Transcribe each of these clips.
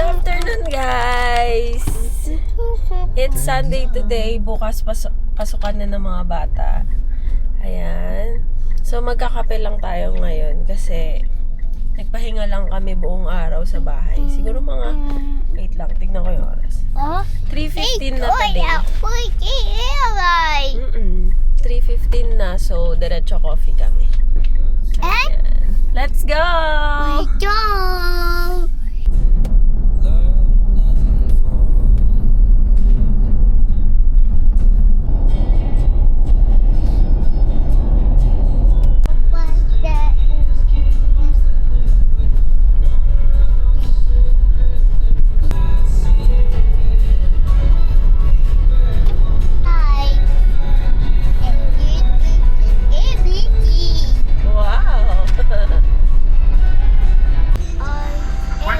afternoon, guys! It's Sunday today. Bukas pasukan na ng mga bata. Ayan. So, magkakape lang tayo ngayon kasi nagpahinga lang kami buong araw sa bahay. Siguro mga, wait lang, tignan ko yung oras. 3:15 na today. 3:15 na, so diretso coffee kami. Ayan. Let's go!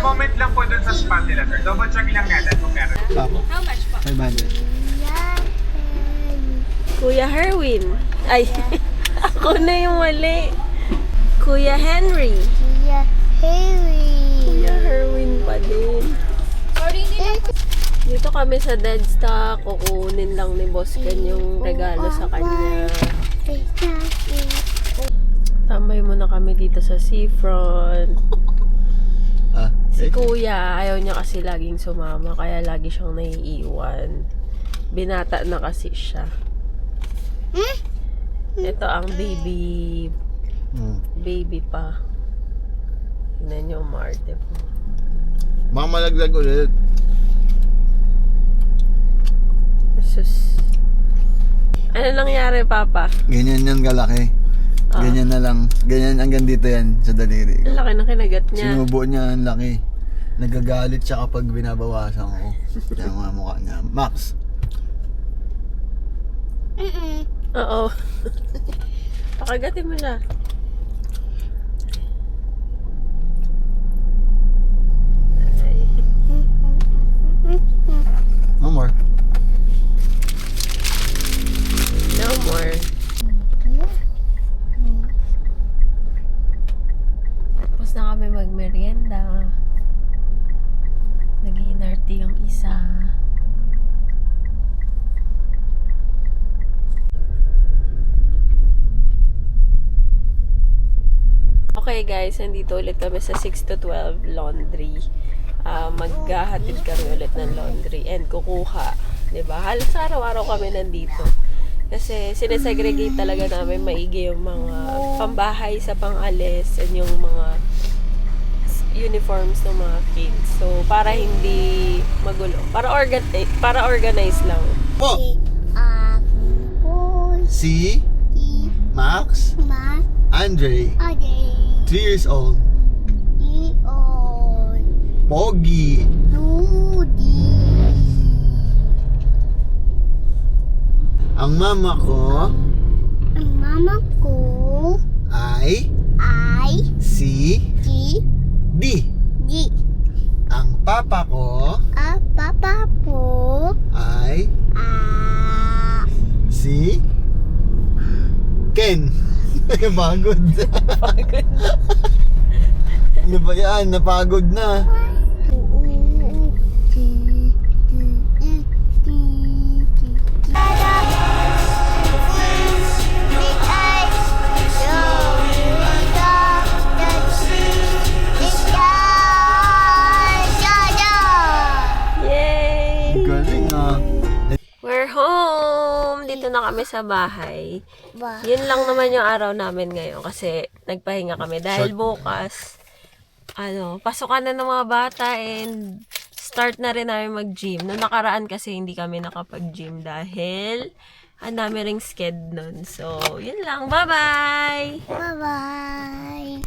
Comment lang po dun sa spot nila, sir. Double check lang natin kung meron. How much po? 500. Kuya Herwin. Ay, ako na yung mali. Kuya Henry. Kuya Herwin pa din. Dito kami sa dead stock. Kukunin lang ni Boss Ken yung regalo sa kanya. Tambay muna kami dito sa seafront. Si Kuya, ayaw niya kasi laging sumama, kaya lagi siyang naiiwan. Binata na kasi siya. Ito ang baby pa. Tignan niyo, Marte po. Baka malaglag ulit. Sus. Ano nangyari, Papa? Ganyan yan kalaki. Ganyan na lang. Ganyan hanggang dito yan sa daliri. Ang laki ng kinagat niya. Sinubo niya ang laki. Nagagalit siya kapag binabawasan ko. Yan mga mukha niya. Max. Oo. Pakagatin mo siya. Ay. No more. No more. Tapos na kami magmerienda. Nag-iinarty yung isa. Okay guys, nandito ulit kami sa 6 to 12 laundry. Maghahatid kami ulit ng laundry and kukuha. Diba? Halos araw-araw kami nandito. Kasi sinesegregate talaga namin maigi yung mga pambahay sa pang-alis and yung mga uniforms ng mga kids. So, para hindi magulo. Para organize lang. Po! Si Max Andre 3 years old. Pogi. Ang mama ko ay si D. Ang papa ko ay si Ken. Napagod. Pagod na. Ano ba yan? Napagod na. Yay! Galing ah. We're home! Dito na kami sa bahay. Yun lang naman yung araw namin ngayon kasi nagpahinga kami dahil bukas pasukan na ng mga bata and start na rin namin mag-gym. Noong nakaraan kasi hindi kami nakapag-gym dahil ang dami ring sked nun. So, yun lang. Bye-bye! Bye-bye!